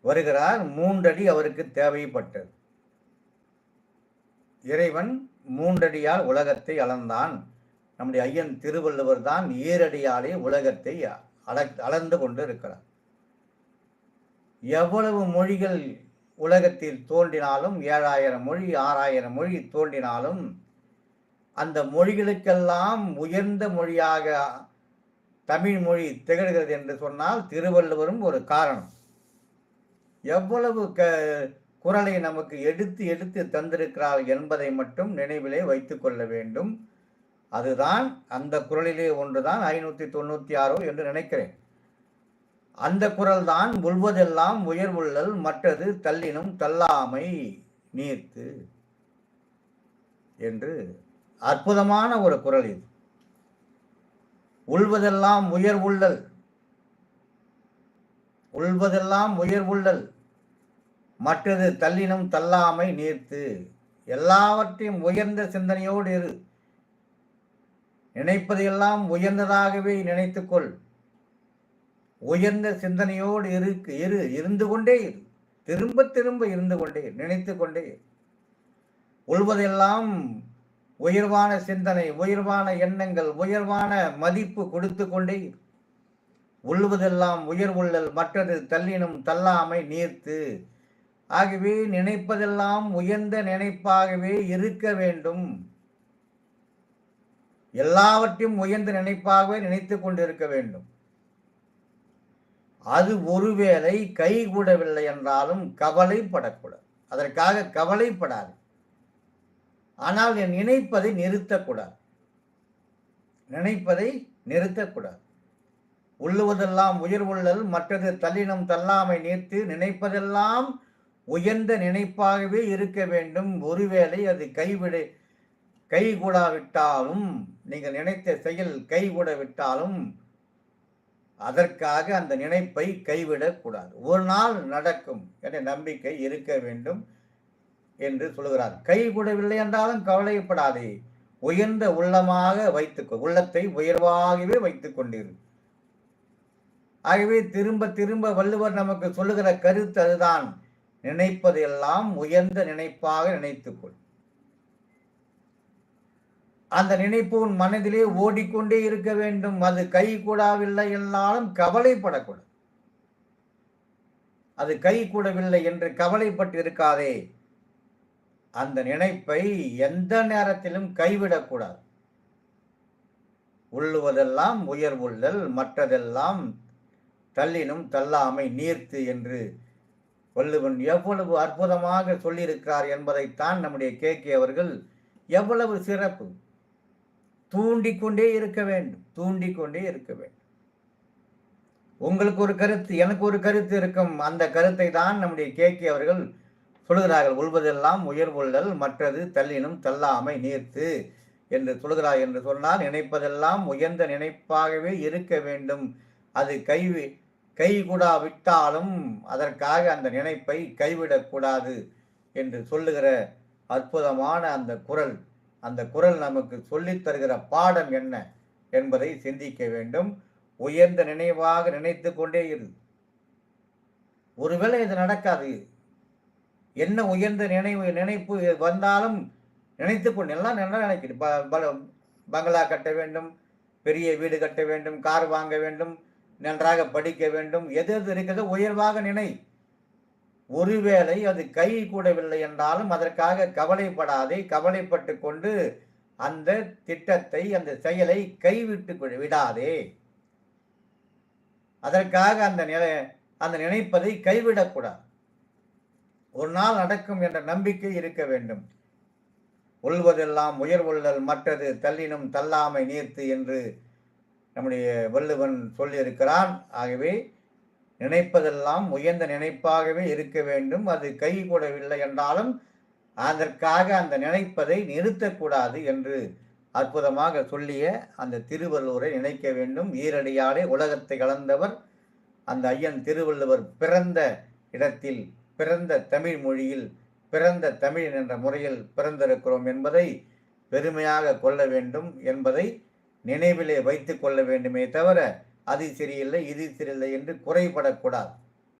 வருகிறார். 3 அடி அவருக்கு தேவைப்பட்டது. இறைவன் 3 அடியால் உலகத்தை அளந்தான். நம்முடைய ஐயன் திருவள்ளுவர் தான் ஈரடியாலே உலகத்தை அளந்து கொண்டு இருக்கிறார். எவ்வளவு மொழிகள் உலகத்தில் தோன்றினாலும் 7000 மொழி 6000 மொழி தோன்றினாலும் அந்த மொழிகளுக்கெல்லாம் உயர்ந்த மொழியாக தமிழ் மொழி திகழ்கிறது என்று சொன்னால் திருவள்ளுவரும் ஒரு காரணம். எவ்வளவு குறளை நமக்கு எடுத்து எடுத்து தந்திருக்கிறார் என்பதை மட்டும் நினைவிலே வைத்துக் கொள்ள வேண்டும். அதுதான் அந்த குறளிலே ஒன்றுதான் 596 என்று நினைக்கிறேன். அந்த குறள் தான் உள்வதெல்லாம் உயர்வுள்ளல் மற்றது தள்ளினும் தள்ளாமை நீர்த்து என்று அற்புதமான ஒரு குறள் இது. உள்வதெல்லாம் உயர்வுள்ளல், உள்வதெல்லாம் உயர்வுள்ளல் மற்றது தள்ளினும் தள்ளாமை நீர்த்து. எல்லாவற்றையும் உயர்ந்த சிந்தனையோடு இரு. நினைப்பதையெல்லாம் உயர்ந்ததாகவே நினைத்துக்கொள். உயர்ந்த சிந்தனையோடு இருந்து கொண்டே இரு. திரும்ப திரும்ப இருந்து கொண்டே நினைத்து கொண்டே. உள்வதெல்லாம் உயர்வான சிந்தனை, உயர்வான எண்ணங்கள், உயர்வான மதிப்பு கொடுத்து கொண்டே இரு. உள்ளுவதெல்லாம் உயர்வுள்ளல் மற்றது தள்ளினும் தள்ளாமை நீர்த்து. ஆகவே நினைப்பதெல்லாம் உயர்ந்த நினைப்பாகவே இருக்க வேண்டும். எல்லாவற்றையும் உயர்ந்த நினைப்பாகவே நினைத்து கொண்டிருக்க வேண்டும். அது ஒருவேளை கைகூடவில்லை என்றாலும் கவலைப்படக்கூடாது. அதற்காக கவலைப்படாது. ஆனால் என் நினைப்பதை நிறுத்தக்கூடாது. நினைப்பதை நிறுத்தக்கூடாது. உள்ளுவதெல்லாம் உயர்வுள்ளல் மற்றது தள்ளினும் தள்ளாமை நீர்த்து. நினைப்பதெல்லாம் உயர்ந்த நினைப்பாகவே இருக்க வேண்டும். ஒருவேளை அது கைகூடாவிட்டாலும், நீங்கள் நினைத்த செயல் கைகூடவிட்டாலும் அதற்காக அந்த நினைப்பை கைவிடக்கூடாது. ஒரு நாள் நடக்கும் என்ற நம்பிக்கை இருக்க வேண்டும் என்று சொல்கிறார். கைகூடவில்லை என்றாலும் கவலைப்படாதே. உயர்ந்த உள்ளமாக வைத்துக்கொள். உள்ளத்தை உயர்வாகவே வைத்துக் கொண்டிரு. ஆகவே திரும்ப திரும்ப வள்ளுவர் நமக்கு சொல்லுகிற கருத்து அதுதான். நினைப்பதெல்லாம் உயர்ந்த நினைப்பாக நினைத்துக்கொள். அந்த நினைப்பு உன் மனதிலே ஓடிக்கொண்டே இருக்க வேண்டும். அது கை கூடவில்லை என்றாலும் கவலைப்படக்கூடாது. அது கை கூடவில்லை என்று கவலைப்பட்டு இருக்காதே. அந்த நினைப்பை எந்த நேரத்திலும் கைவிடக்கூடாது. உள்ளுவதெல்லாம் உயர்வுள்ளல் மற்றதெல்லாம் தள்ளினும் தள்ளாமை நீர்த்து என்று வள்ளுவன் எவ்வளவு அற்புதமாக சொல்லியிருக்கிறார் என்பதைத்தான் நம்முடைய கே அவர்கள் எவ்வளவு சிறப்பு. தூண்டிக்கொண்டே இருக்க வேண்டும். தூண்டிக்கொண்டே இருக்க வேண்டும். உங்களுக்கு ஒரு கருத்து, எனக்கு ஒரு கருத்து இருக்கும். அந்த கருத்தை தான் நம்முடைய கே அவர்கள் சொல்கிறார்கள். உள்வதெல்லாம் உயர்வுள்ளல் மற்றது தள்ளினும் தள்ளாமை நீர்த்து என்று சொல்கிறார். என்று சொன்னால் நினைப்பதெல்லாம் உயர்ந்த நினைப்பாகவே இருக்க வேண்டும். அது கைகூடாவிட்டாலும் அதற்காக அந்த நினைப்பை கைவிடக்கூடாது என்று சொல்லுகிற அற்புதமான அந்த குறள் நமக்கு சொல்லித் தருகிற பாடம் என்ன என்பதை சிந்திக்க வேண்டும். உயர்ந்த நினைவாக நினைத்து கொண்டே இரு. ஒருவேளை இது நடக்காது. என்ன உயர்ந்த நினைப்பு வந்தாலும் நினைத்து கொண்டு எல்லாம் நல்லா நினைக்கிறேன். பங்களா கட்ட வேண்டும், பெரிய வீடு கட்ட வேண்டும், கார் வாங்க வேண்டும், நன்றாக படிக்க வேண்டும், எது எது இருக்கிறதோ உயர்வாக நினை. ஒருவேளை அது கை கூடவில்லை என்றாலும் அதற்காக கவலைப்படாதே. கவலைப்பட்டு கொண்டு அந்த திட்டத்தை அந்த செயலை கைவிட்டு விடாதே. அதற்காக அந்த நினைப்பதை கைவிடக்கூடாது. ஒரு நாள் நடக்கும் என்ற நம்பிக்கை இருக்க வேண்டும். உள்வதெல்லாம் உயர்வுள்ளல் மற்றது தள்ளினும் தள்ளாமை நீர்த்து என்று நம்முடைய வள்ளுவன் சொல்லியிருக்கிறான். ஆகவே நினைப்பதெல்லாம் உயர்ந்த நினைப்பாகவே இருக்க வேண்டும். அது கைகூடவில்லை என்றாலும் அதற்காக அந்த நினைப்பதை நிறுத்தக்கூடாது என்று அற்புதமாக சொல்லிய அந்த திருவள்ளுவரை நினைக்க வேண்டும். ஈரடியாலே உலகத்தை கலந்தவர் அந்த ஐயன் திருவள்ளுவர் பிறந்த இடத்தில், பிறந்த தமிழ் மொழியில், பிறந்த தமிழன் என்ற முறையில் பிறந்திருக்கிறோம் என்பதை பெருமையாக கொள்ள வேண்டும் என்பதை நினைவிலே வைத்து கொள்ள வேண்டுமே தவிர அது சரியில்லை இது சரியில்லை என்று குறைபடக்கூடாது.